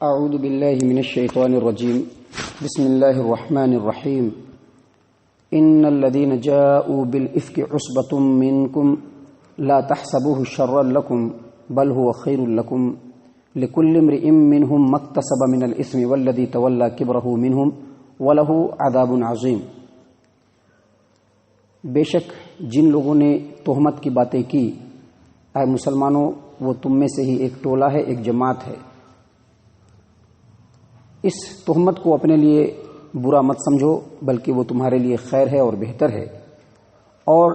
اعوذ باللہ من الشیطان الرجیم بسم اللہ الرحمن الرحیم ان الذين جاءوا بالافك عصبة منكم لا تحسبوه شرا لكم بل هو خير لكم لكل امرئ منهم ما اكتسب من الاثم والذي تولى كبره منهم وله عذاب عظیم۔ بے شک جن لوگوں نے تہمت کی باتیں کی، اے مسلمانوں وہ تم میں سے ہی ایک ٹولہ ہے، ایک جماعت ہے۔ اس تہمت کو اپنے لیے برا مت سمجھو، بلکہ وہ تمہارے لیے خیر ہے اور بہتر ہے۔ اور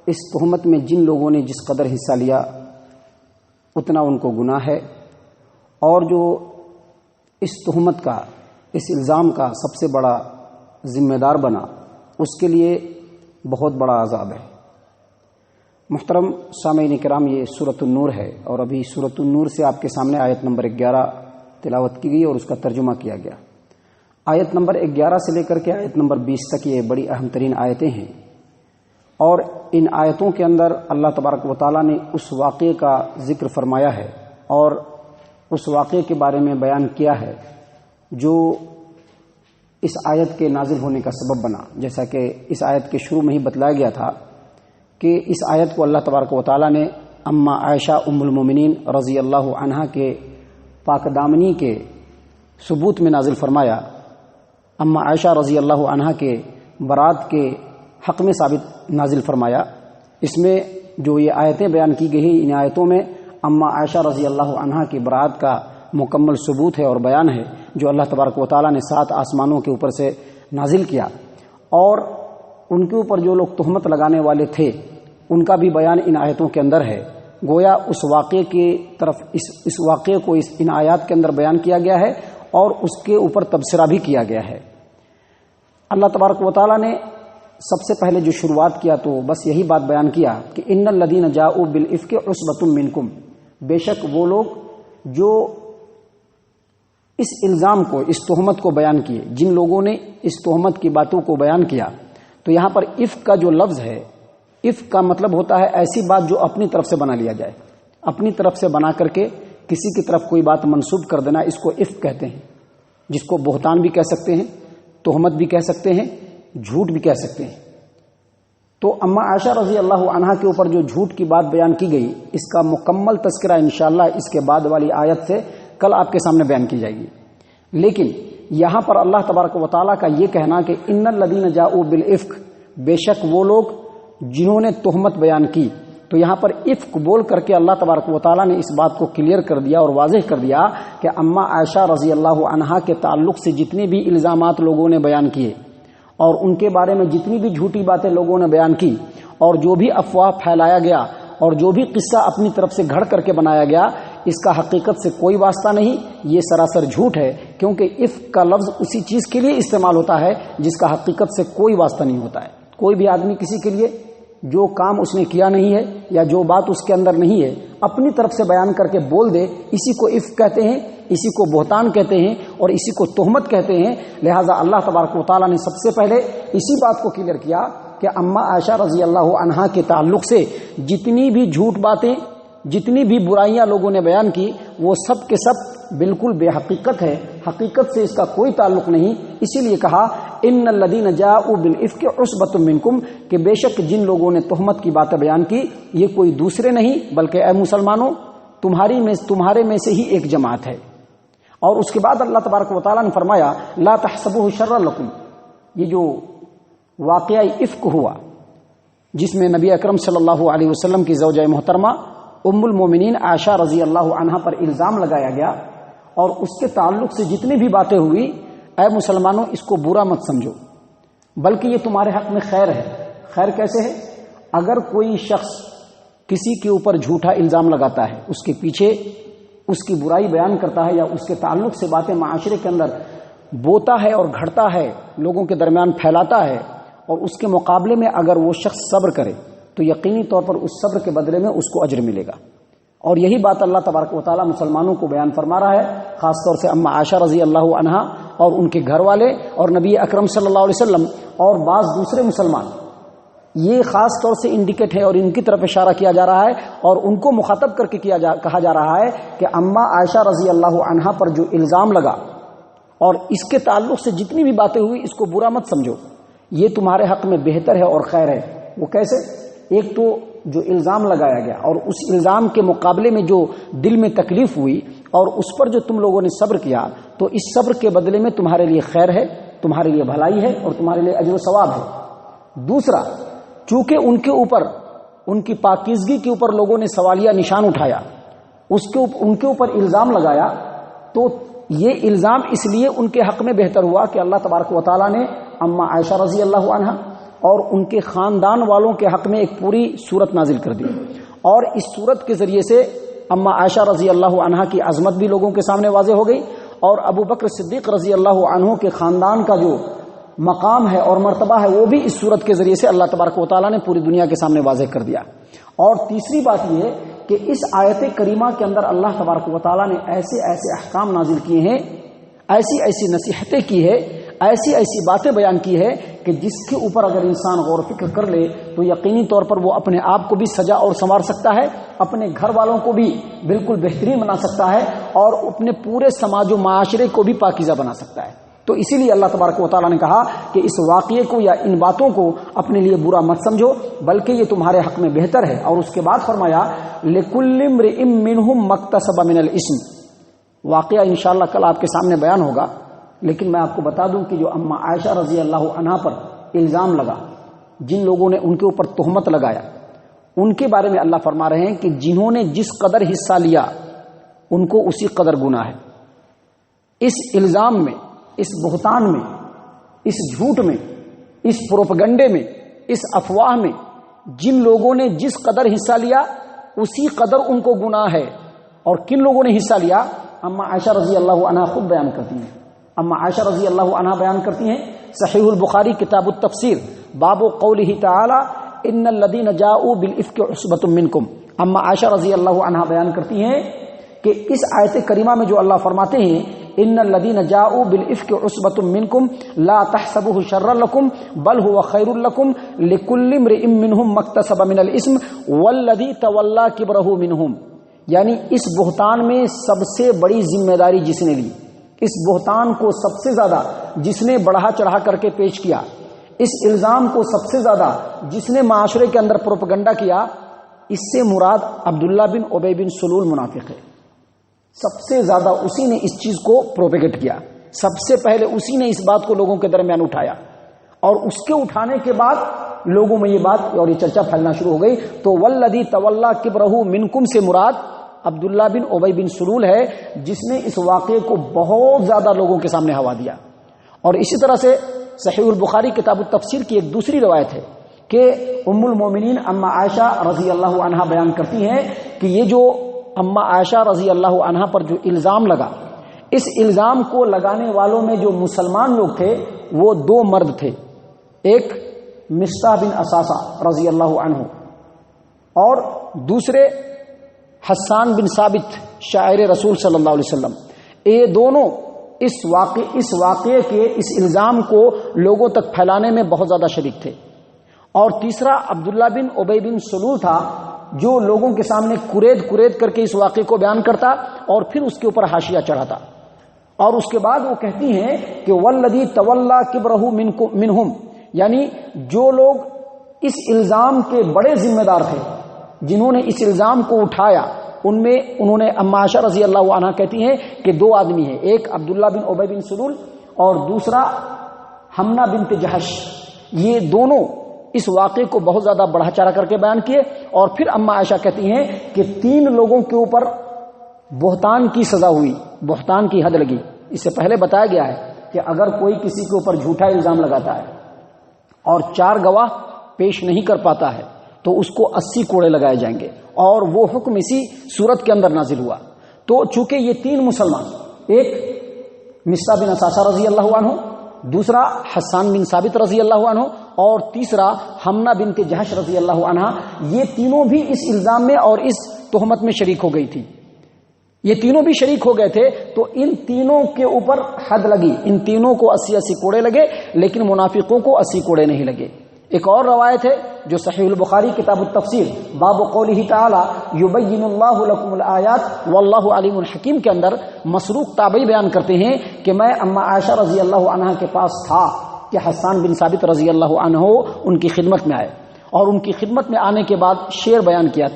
اس تہمت میں جن لوگوں نے جس قدر حصہ لیا اتنا ان کو گناہ ہے، اور جو اس تہمت کا، اس الزام کا سب سے بڑا ذمہ دار بنا، اس کے لیے بہت بڑا عذاب ہے۔ محترم سامعین کرام، یہ سورۃ النور ہے، اور ابھی سورۃ النور سے آپ کے سامنے آیت نمبر 11 تلاوت کی گئی اور اس کا ترجمہ کیا گیا۔ آیت نمبر 11 سے لے کر کے آیت نمبر 20 تک یہ بڑی اہم ترین آیتیں ہیں، اور ان آیتوں کے اندر اللہ تبارک و تعالیٰ نے اس واقعے کا ذکر فرمایا ہے اور اس واقعے کے بارے میں بیان کیا ہے جو اس آیت کے نازل ہونے کا سبب بنا۔ جیسا کہ اس آیت کے شروع میں ہی بتلایا گیا تھا کہ اس آیت کو اللہ تبارک و تعالیٰ نے اما عائشہ ام المومنین رضی اللہ عنہا کے پاک دامنی کے ثبوت میں نازل فرمایا، اما عائشہ رضی اللہ عنہا کے برات کے حق میں ثابت نازل فرمایا۔ اس میں جو یہ آیتیں بیان کی گئی ہیں، ان آیتوں میں اما عائشہ رضی اللہ عنہا کی برات کا مکمل ثبوت ہے اور بیان ہے، جو اللہ تبارک و تعالیٰ نے 7 آسمانوں کے اوپر سے نازل کیا، اور ان کے اوپر جو لوگ تہمت لگانے والے تھے ان کا بھی بیان ان آیتوں کے اندر ہے۔ گویا اس واقعے کی طرف اس واقعے کو ان آیات کے اندر بیان کیا گیا ہے اور اس کے اوپر تبصرہ بھی کیا گیا ہے۔ اللہ تبارک و تعالیٰ نے سب سے پہلے جو شروعات کیا تو بس یہی بات بیان کیا کہ ان الذین جاؤوا بالافک عصبۃ منکم، بے شک وہ لوگ جو اس الزام کو، اس تہمت کو بیان کیے، جن لوگوں نے اس تہمت کی باتوں کو بیان کیا۔ تو یہاں پر افک کا جو لفظ ہے، افک کا مطلب ہوتا ہے ایسی بات جو اپنی طرف سے بنا لیا جائے، اپنی طرف سے بنا کر کے کسی کی طرف کوئی بات منسوب کر دینا، اس کو افک کہتے ہیں، جس کو بہتان بھی کہہ سکتے ہیں، تہمت بھی کہہ سکتے ہیں، جھوٹ بھی کہہ سکتے ہیں۔ تو اما عائشہ رضی اللہ عنہا کے اوپر جو جھوٹ کی بات بیان کی گئی، اس کا مکمل تذکرہ انشاءاللہ اس کے بعد والی آیت سے کل آپ کے سامنے بیان کی جائے گی۔ لیکن یہاں پر اللہ تبارک و تعالیٰ کا یہ کہنا کہ ان الذین جاؤوا بالافک، بے شک وہ لوگ جنہوں نے تہمت بیان کی، تو یہاں پر افک بول کر کے اللہ تبارک و تعالیٰ نے اس بات کو کلیئر کر دیا اور واضح کر دیا کہ اما عائشہ رضی اللہ عنہا کے تعلق سے جتنے بھی الزامات لوگوں نے بیان کیے اور ان کے بارے میں جتنی بھی جھوٹی باتیں لوگوں نے بیان کی اور جو بھی افواہ پھیلایا گیا اور جو بھی قصہ اپنی طرف سے گھڑ کر کے بنایا گیا، اس کا حقیقت سے کوئی واسطہ نہیں، یہ سراسر جھوٹ ہے، کیونکہ افک کا لفظ اسی چیز کے لیے استعمال ہوتا ہے جس کا حقیقت سے کوئی واسطہ نہیں ہوتا ہے۔ کوئی بھی آدمی کسی کے لیے جو کام اس نے کیا نہیں ہے یا جو بات اس کے اندر نہیں ہے اپنی طرف سے بیان کر کے بول دے، اسی کو افک کہتے ہیں، اسی کو بہتان کہتے ہیں اور اسی کو تہمت کہتے ہیں۔ لہٰذا اللہ تبارک و تعالیٰ نے سب سے پہلے اسی بات کو کلیئر کیا کہ اما عائشہ رضی اللہ عنہا کے تعلق سے جتنی بھی جھوٹ باتیں، جتنی بھی برائیاں لوگوں نے بیان کی، وہ سب کے سب بالکل بے حقیقت ہے، حقیقت سے اس کا کوئی تعلق نہیں۔ اسی لیے کہا ان الذین جاؤوا بالافک عصبۃ منکم، کہ بے شک جن لوگوں نے تہمت کی باتیں بیان کی یہ کوئی دوسرے نہیں بلکہ اے مسلمانوں تمہارے میں سے ہی ایک جماعت ہے۔ اور اس کے بعد اللہ تبارک و تعالیٰ نے فرمایا لا تحسبوه شرا لکم، یہ جو واقعہ افک ہوا جس میں نبی اکرم صلی اللہ علیہ وسلم کی زوجہ محترمہ ام المومنین عائشہ رضی اللہ عنہا پر الزام لگایا گیا، اور اس کے تعلق سے جتنی بھی باتیں ہوئی، اے مسلمانوں اس کو برا مت سمجھو، بلکہ یہ تمہارے حق میں خیر ہے۔ خیر کیسے ہے؟ اگر کوئی شخص کسی کے اوپر جھوٹا الزام لگاتا ہے، اس کے پیچھے اس کی برائی بیان کرتا ہے یا اس کے تعلق سے باتیں معاشرے کے اندر بوتا ہے اور گھڑتا ہے، لوگوں کے درمیان پھیلاتا ہے، اور اس کے مقابلے میں اگر وہ شخص صبر کرے تو یقینی طور پر اس صبر کے بدلے میں اس کو اجر ملے گا۔ اور یہی بات اللہ تبارک و تعالیٰ مسلمانوں کو بیان فرما رہا ہے، خاص طور سے اما عائشہ رضی اللہ عنہا اور ان کے گھر والے اور نبی اکرم صلی اللہ علیہ وسلم اور بعض دوسرے مسلمان یہ خاص طور سے انڈیکیٹ ہے اور ان کی طرف اشارہ کیا جا رہا ہے اور ان کو مخاطب کر کے کہا جا رہا ہے کہ اما عائشہ رضی اللہ عنہا پر جو الزام لگا اور اس کے تعلق سے جتنی بھی باتیں ہوئی اس کو برا مت سمجھو، یہ تمہارے حق میں بہتر ہے اور خیر ہے۔ وہ کیسے؟ ایک تو جو الزام لگایا گیا اور اس الزام کے مقابلے میں جو دل میں تکلیف ہوئی اور اس پر جو تم لوگوں نے صبر کیا، تو اس صبر کے بدلے میں تمہارے لیے خیر ہے، تمہارے لیے بھلائی ہے اور تمہارے لیے اجر و ثواب ہے۔ دوسرا، چونکہ ان کے اوپر ان کی پاکیزگی کے اوپر لوگوں نے سوالیہ نشان اٹھایا، ان کے اوپر الزام لگایا، تو یہ الزام اس لیے ان کے حق میں بہتر ہوا کہ اللہ تبارک و تعالیٰ نے اما عائشہ رضی اللہ عنہا اور ان کے خاندان والوں کے حق میں ایک پوری صورت نازل کر دی، اور اس صورت کے ذریعے سے اما عائشہ رضی اللہ عنہا کی عظمت بھی لوگوں کے سامنے واضح ہو گئی، اور ابو بکر صدیق رضی اللہ عنہ کے خاندان کا جو مقام ہے اور مرتبہ ہے وہ بھی اس صورت کے ذریعے سے اللہ تبارک و تعالیٰ نے پوری دنیا کے سامنے واضح کر دیا۔ اور تیسری بات یہ کہ اس آیت کریمہ کے اندر اللہ تبارک و تعالیٰ نے ایسے ایسے احکام نازل کیے ہیں، ایسی ایسی نصیحتیں کی ہے، ایسی ایسی باتیں بیان کی ہے کہ جس کے اوپر اگر انسان غور و فکر کر لے تو یقینی طور پر وہ اپنے آپ کو بھی سجا اور سنوار سکتا ہے، اپنے گھر والوں کو بھی بالکل بہترین بنا سکتا ہے اور اپنے پورے سماج و معاشرے کو بھی پاکیزہ بنا سکتا ہے۔ تو اسی لیے اللہ تبارک و تعالیٰ نے کہا کہ اس واقعے کو یا ان باتوں کو اپنے لیے برا مت سمجھو، بلکہ یہ تمہارے حق میں بہتر ہے۔ اور اس کے بعد فرمایا لِكُلِّ امْرِئٍ مِّنْهُمْ مَا اكْتَسَبَ مِنَ الْإِثْمِ۔ واقعہ انشاءاللہ کل آپ کے سامنے بیان ہوگا، لیکن میں آپ کو بتا دوں کہ جو اما عائشہ رضی اللہ عنہا پر الزام لگا، جن لوگوں نے ان کے اوپر تہمت لگایا، ان کے بارے میں اللہ فرما رہے ہیں کہ جنہوں نے جس قدر حصہ لیا ان کو اسی قدر گناہ ہے۔ اس الزام میں، اس بہتان میں، اس جھوٹ میں، اس پروپگنڈے میں، اس افواہ میں جن لوگوں نے جس قدر حصہ لیا اسی قدر ان کو گناہ ہے۔ اور کن لوگوں نے حصہ لیا؟ اما عائشہ رضی اللہ عنہا خود بیان کرتی ہیں۔ اما عائشہ رضی اللہ عنہا بیان کرتی ہیں، صحیح البخاری کتاب التفسیر، باب قولہ تعالی ان الذین جاؤوا بالافک عصبۃ منکم۔ اما عائشہ رضی اللہ عنہا بیان کرتی ہیں کہ اس آیت کریمہ میں جو اللہ فرماتے ہیں ان الذین جاؤوا بالافک عصبۃ منکم لا تحسبوه شرا لکم بل هو خیر لکم لکل امرئ منهم ما اکتسب من الاثم والذی تولی کبرہ منهم، یعنی اس بہتان میں سب سے بڑی ذمہ داری جس نے لی، اس بہتان کو سب سے زیادہ جس نے بڑھا چڑھا کر کے پیش کیا، اس الزام کو سب سے زیادہ جس نے معاشرے کے اندر پروپیگنڈا کیا، اس سے مراد عبداللہ بن ابی بن سلول منافق ہے۔ سب سے زیادہ اسی نے اس چیز کو پروپیگیٹ کیا، سب سے پہلے اسی نے اس بات کو لوگوں کے درمیان اٹھایا، اور اس کے اٹھانے کے بعد لوگوں میں یہ بات اور یہ چرچا پھیلنا شروع ہو گئی۔ تو والذی تولی کبرہ منکم سے مراد عبداللہ بن ابی بن سلول ہے، جس نے اس واقعے کو بہت زیادہ لوگوں کے سامنے ہوا دیا۔ اور اسی طرح سے صحیح البخاری کتاب التفسیر کی ایک دوسری روایت ہے کہ ام المومنین اما عائشہ رضی اللہ عنہا بیان کرتی ہیں کہ یہ جو اما عائشہ رضی اللہ عنہا پر جو الزام لگا، اس الزام کو لگانے والوں میں جو مسلمان لوگ تھے وہ دو مرد تھے، ایک مصطح بن اساسہ رضی اللہ عنہ اور دوسرے حسان بن ثابت شاعر رسول صلی اللہ علیہ وسلم۔ یہ دونوں اس واقعے کے اس الزام کو لوگوں تک پھیلانے میں بہت زیادہ شریک تھے۔ اور تیسرا عبداللہ بن ابی بن سلول تھا، جو لوگوں کے سامنے کرید کر کے اس واقعے کو بیان کرتا اور پھر اس کے اوپر حاشیہ چڑھاتا۔ اور اس کے بعد وہ کہتی ہیں کہ والذی تولی کبرہ منہم، یعنی جو لوگ اس الزام کے بڑے ذمہ دار تھے، جنہوں نے اس الزام کو اٹھایا، ان میں انہوں نے اما عائشہ رضی اللہ عنہا کہتی ہیں کہ دو آدمی ہیں، ایک عبداللہ بن ابی بن سلول اور دوسرا حمنہ بنت جہش۔ یہ دونوں اس واقعے کو بہت زیادہ بڑھا چڑھا کر کے بیان کیے۔ اور پھر اما عائشہ کہتی ہیں کہ 3 لوگوں کے اوپر بہتان کی سزا ہوئی، بہتان کی حد لگی۔ اس سے پہلے بتایا گیا ہے کہ اگر کوئی کسی کے اوپر جھوٹا الزام لگاتا ہے اور 4 گواہ پیش نہیں کر پاتا ہے تو اس کو 80 کوڑے لگائے جائیں گے، اور وہ حکم اسی صورت کے اندر نازل ہوا۔ تو چونکہ یہ 3 مسلمان، ایک مصطح بن اساسہ رضی اللہ عنہ، دوسرا حسان بن ثابت رضی اللہ عنہ اور تیسرا حمنہ بنت جہش رضی اللہ عنہا، یہ تینوں بھی اس الزام میں اور اس تہمت میں شریک ہو گئی تھی، یہ تینوں بھی شریک ہو گئے تھے۔ تو ان تینوں کے اوپر حد لگی، ان تینوں کو 80 کوڑے لگے، لیکن منافقوں کو 80 کوڑے نہیں لگے۔ ایک اور روایت ہے جو صحیح البخاری کتاب التفسیر باب قولہ تعالی یبین اللہ لکم الآیات واللہ علیم الحکیم کے اندر مسروق تابعی بیان کرتے ہیں کہ میں اما عائشہ رضی اللہ عنہا کے پاس تھا کہ حسان بن ثابت رضی اللہ عنہ ان کی خدمت میں آئے، اور ان کی خدمت میں آنے کے بعد شعر بیان کیا،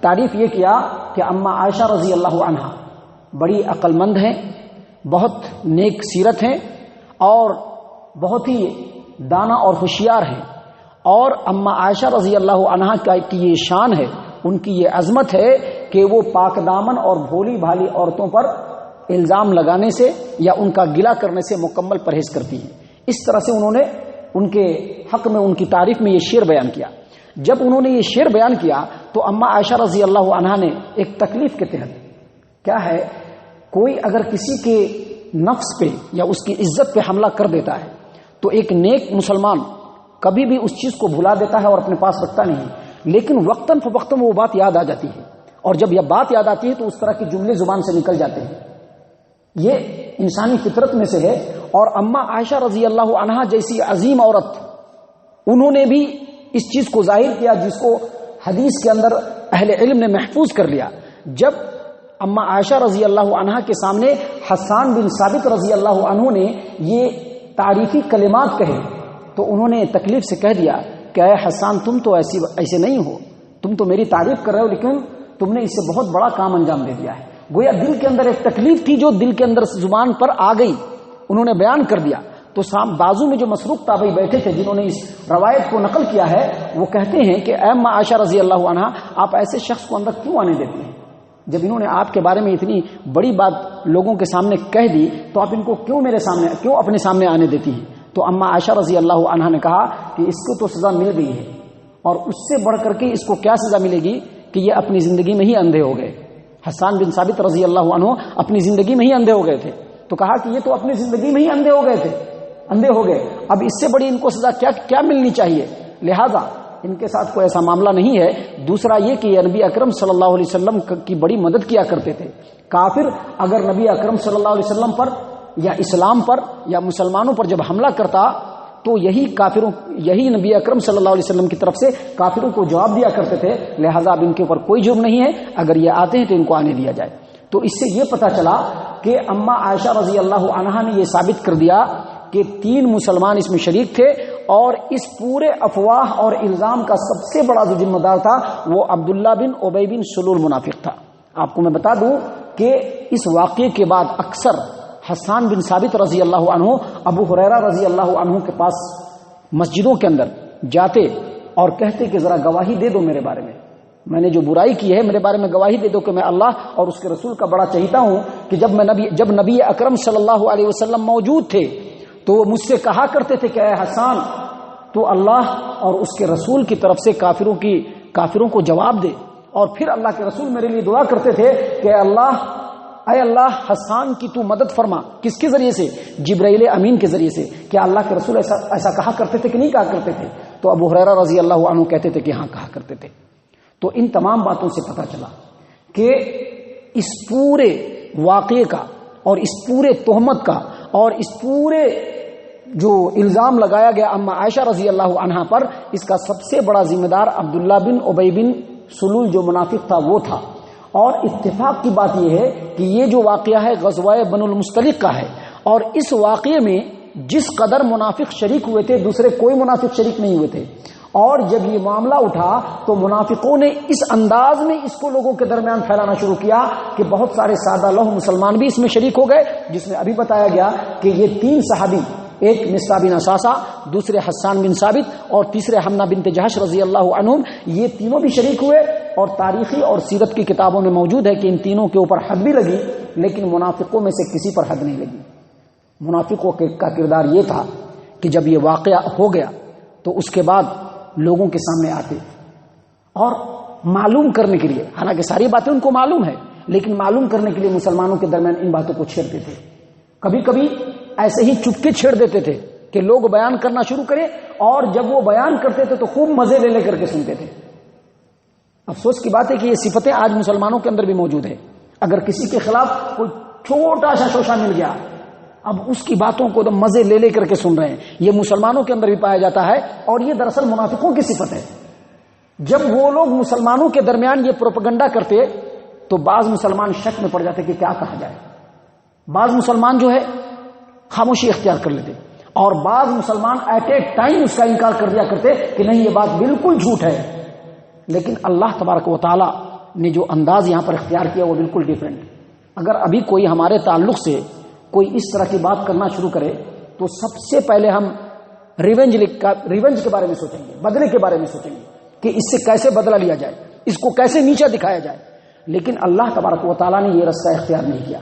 تعریف یہ کیا کہ اما عائشہ رضی اللہ عنہا بڑی عقل مند ہیں، بہت نیک سیرت ہیں، اور بہت ہی دانا اور ہوشیار ہیں، اور اما عائشہ رضی اللہ عنہا کی یہ شان ہے، ان کی یہ عظمت ہے کہ وہ پاک دامن اور بھولی بھالی عورتوں پر الزام لگانے سے یا ان کا گلہ کرنے سے مکمل پرہیز کرتی ہیں۔ اس طرح سے انہوں نے ان کے حق میں ان کی تعریف میں یہ شعر بیان کیا۔ جب انہوں نے یہ شعر بیان کیا تو اما عائشہ رضی اللہ عنہا نے ایک تکلیف کے تحت، کیا ہے، کوئی اگر کسی کے نفس پہ یا اس کی عزت پہ حملہ کر دیتا ہے تو ایک نیک مسلمان کبھی بھی اس چیز کو بھلا دیتا ہے اور اپنے پاس رکھتا نہیں، لیکن وقتاً فوقتاً وہ بات یاد آ جاتی ہے، اور جب یہ بات یاد آتی ہے تو اس طرح کی جملے زبان سے نکل جاتے ہیں۔ یہ انسانی فطرت میں سے ہے، اور اما عائشہ رضی اللہ عنہا جیسی عظیم عورت، انہوں نے بھی اس چیز کو ظاہر کیا جس کو حدیث کے اندر اہل علم نے محفوظ کر لیا۔ جب اما عائشہ رضی اللہ عنہا کے سامنے حسان بن ثابت رضی اللہ عنہ نے یہ تعریفی کلمات کہے تو انہوں نے تکلیف سے کہہ دیا کہ اے حسان، تم تو ایسے نہیں ہو، تم تو میری تعریف کر رہے ہو لیکن تم نے اس سے بہت بڑا کام انجام دے دیا ہے۔ گویا دل کے اندر ایک تکلیف تھی جو دل کے اندر زبان پر آ گئی، انہوں نے بیان کر دیا۔ تو بازو میں جو مسروق تابعی بیٹھے تھے جنہوں نے اس روایت کو نقل کیا ہے، وہ کہتے ہیں کہ اے اما عائشہ رضی اللہ عنہا، آپ ایسے شخص کو اندر کیوں آنے دیتے ہیں؟ جب انہوں نے آپ کے بارے میں اتنی بڑی بات لوگوں کے سامنے کہہ دی تو آپ ان کو کیوں اپنے سامنے آنے دیتی ہیں؟ تو اما عائشہ رضی اللہ عنہا نے کہا کہ اس کو تو سزا مل گئی ہے، اور اس سے بڑھ کر کے اس کو کیا سزا ملے گی کہ یہ اپنی زندگی میں ہی اندھے ہو گئے۔ حسان بن ثابت رضی اللہ عنہ اپنی زندگی میں ہی اندھے ہو گئے تھے، تو کہا کہ یہ تو اپنی زندگی میں ہی اندھے ہو گئے، اب اس سے بڑی ان کو سزا کیا ملنی چاہیے، لہذا ان کے ساتھ کوئی ایسا معاملہ نہیں ہے۔ دوسرا یہ کہ یہ نبی اکرم صلی اللہ علیہ وسلم کی بڑی مدد کیا کرتے تھے۔ کافر اگر نبی اکرم صلی اللہ علیہ وسلم پر یا اسلام پر یا مسلمانوں پر جب حملہ کرتا تو یہی نبی اکرم صلی اللہ علیہ وسلم کی طرف سے کافروں کو جواب دیا کرتے تھے، لہذا اب ان کے اوپر کوئی جرم نہیں ہے، اگر یہ آتے ہیں تو ان کو آنے دیا جائے۔ تو اس سے یہ پتہ چلا کہ اما عائشہ رضی اللہ عنہا نے یہ ثابت کر دیا کہ 3 مسلمان اس میں شریک تھے، اور اس پورے افواہ اور الزام کا سب سے بڑا جو ذمہ دار تھا وہ عبداللہ بن ابی بن سلول منافق تھا۔ آپ کو میں بتا دوں کہ اس واقعے کے بعد اکثر حسان بن ثابت رضی اللہ عنہ ابو ہریرہ رضی اللہ عنہ کے پاس مسجدوں کے اندر جاتے اور کہتے کہ ذرا گواہی دے دو میرے بارے میں نے جو برائی کی ہے میرے بارے میں گواہی دے دو کہ میں اللہ اور اس کے رسول کا بڑا چہیتا ہوں، کہ جب نبی اکرم صلی اللہ علیہ وسلم موجود تھے تو وہ مجھ سے کہا کرتے تھے کہ اے حسان، تو اللہ اور اس کے رسول کی طرف سے کافروں کو جواب دے، اور پھر اللہ کے رسول میرے لیے دعا کرتے تھے کہ اے اللہ حسان کی تو مدد فرما۔ کس کے ذریعے سے؟ جبرائیل امین کے ذریعے سے۔ کیا اللہ کے رسول ایسا کہا کرتے تھے کہ نہیں کہا کرتے تھے؟ تو ابو ہریرہ رضی اللہ عنہ کہتے تھے کہ ہاں کہا کرتے تھے۔ تو ان تمام باتوں سے پتہ چلا کہ اس پورے واقعے کا اور اس پورے تہمت کا اور اس پورے جو الزام لگایا گیا اما عائشہ رضی اللہ عنہا پر، اس کا سب سے بڑا ذمہ دار عبداللہ بن ابی بن سلول جو منافق تھا وہ تھا۔ اور اتفاق کی بات یہ ہے کہ یہ جو واقعہ ہے غزوہ بنو المصطلق کا ہے، اور اس واقعے میں جس قدر منافق شریک ہوئے تھے دوسرے کوئی منافق شریک نہیں ہوئے تھے، اور جب یہ معاملہ اٹھا تو منافقوں نے اس انداز میں اس کو لوگوں کے درمیان پھیلانا شروع کیا کہ بہت سارے سادہ لوح مسلمان بھی اس میں شریک ہو گئے، جس میں ابھی بتایا گیا کہ یہ 3 صحابی، ایک مصعب بن اساسہ، دوسرے حسان بن ثابت اور تیسرے حمنہ بنت جہش رضی اللہ عنہم، یہ تینوں بھی شریک ہوئے، اور تاریخی اور سیرت کی کتابوں میں موجود ہے کہ ان تینوں کے اوپر حد بھی لگی، لیکن منافقوں میں سے کسی پر حد نہیں لگی۔ منافقوں کا کردار یہ تھا کہ جب یہ واقعہ ہو گیا تو اس کے بعد لوگوں کے سامنے آتے اور معلوم کرنے کے لیے، حالانکہ ساری باتیں ان کو معلوم ہے، لیکن معلوم کرنے کے لیے مسلمانوں کے درمیان ان باتوں کو چھیڑتے تھے۔ کبھی کبھی ایسے ہی چپکے چھیڑ دیتے تھے کہ لوگ بیان کرنا شروع کریں، اور جب وہ بیان کرتے تھے تو خوب مزے لے کر کے سنتے تھے۔ افسوس کی بات ہے کہ یہ صفتیں آج مسلمانوں کے اندر بھی موجود ہے۔ اگر کسی کے خلاف کوئی چھوٹا سا شوشہ مل گیا اب اس کی باتوں کو تو مزے لے کر کے سن رہے ہیں. یہ مسلمانوں کے اندر بھی پایا جاتا ہے اور یہ دراصل منافقوں کی صفت ہے. جب وہ لوگ مسلمانوں کے درمیان یہ پروپیگنڈا کرتے تو بعض مسلمان شک میں پڑ جاتے کہ کیا کہا جائے. بعض مسلمان جو ہے خاموشی اختیار کر لیتے اور بعض مسلمان ایٹ اے ٹائم اس کا انکار کر دیا کرتے کہ نہیں یہ بات بالکل جھوٹ ہے. لیکن اللہ تبارک و تعالی نے جو انداز یہاں پر اختیار کیا وہ بالکل ڈیفرنٹ. اگر ابھی کوئی ہمارے تعلق سے کوئی اس طرح کی بات کرنا شروع کرے تو سب سے پہلے ہم ریونج کے بارے میں سوچیں گے, بدلے کے بارے میں سوچیں گے کہ اس سے کیسے بدلہ لیا جائے, اس کو کیسے نیچا دکھایا جائے. لیکن اللہ تبارک و تعالیٰ نے یہ رستہ اختیار نہیں کیا.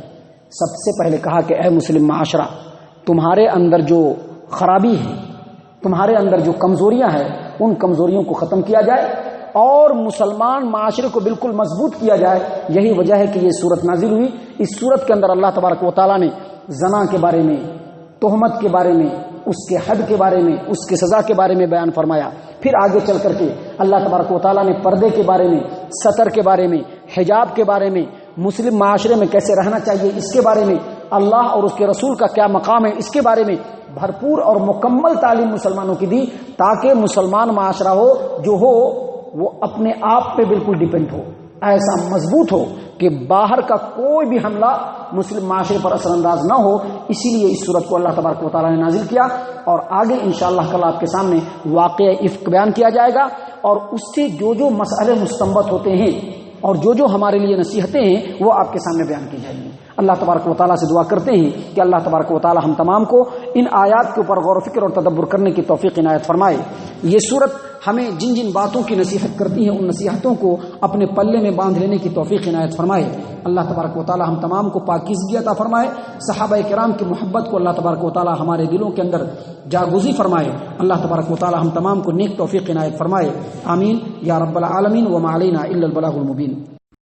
سب سے پہلے کہا کہ اے مسلم معاشرہ, تمہارے اندر جو خرابی ہے, تمہارے اندر جو کمزوریاں ہیں, ان کمزوریوں کو ختم کیا جائے اور مسلمان معاشرے کو بالکل مضبوط کیا جائے. یہی وجہ ہے کہ یہ صورت نازل ہوئی. اس صورت کے اندر اللہ تبارک و تعالیٰ نے زنا کے بارے میں, تہمت کے بارے میں, اس کے حد کے بارے میں, اس کی سزا کے بارے میں بیان فرمایا. پھر آگے چل کر کے اللہ تبارک و تعالیٰ نے پردے کے بارے میں, ستر کے بارے میں, حجاب کے بارے میں, مسلم معاشرے میں کیسے رہنا چاہیے اس کے بارے میں, اللہ اور اس کے رسول کا کیا مقام ہے اس کے بارے میں بھرپور اور مکمل تعلیم مسلمانوں کی دی, تاکہ مسلمان معاشرہ ہو جو ہو وہ اپنے آپ پہ بالکل ڈیپینڈ ہو, ایسا مضبوط ہو کہ باہر کا کوئی بھی حملہ مسلم معاشرے پر اثر انداز نہ ہو. اسی لیے اس صورت کو اللہ تبارک و تعالیٰ نے نازل کیا. اور آگے انشاءاللہ کل آپ کے سامنے واقعہ افک بیان کیا جائے گا اور اس سے جو مسئلے مستنبط ہوتے ہیں اور جو ہمارے لیے نصیحتیں ہیں وہ آپ کے سامنے بیان کی جائیں گی. اللہ تبارک و تعالیٰ سے دعا کرتے ہیں کہ اللہ تبارک و تعالیٰ ہم تمام کو ان آیات کے اوپر غور و فکر اور تدبر کرنے کی توفیق عنایت فرمائے. یہ صورت ہمیں جن جن باتوں کی نصیحت کرتی ہیں ان نصیحتوں کو اپنے پلے میں باندھ لینے کی توفیق عنایت فرمائے. اللہ تبارک و تعالیٰ ہم تمام کو پاکیزگی عطا فرمائے. صحابہ کرام کی محبت کو اللہ تبارک و تعالیٰ ہمارے دلوں کے اندر جاگوزی فرمائے. اللہ تبارک و تعالیٰ ہم تمام کو نیک توفیق عنایت فرمائے. آمین یا رب العالمین. وما علینا الا البلاغ المبین.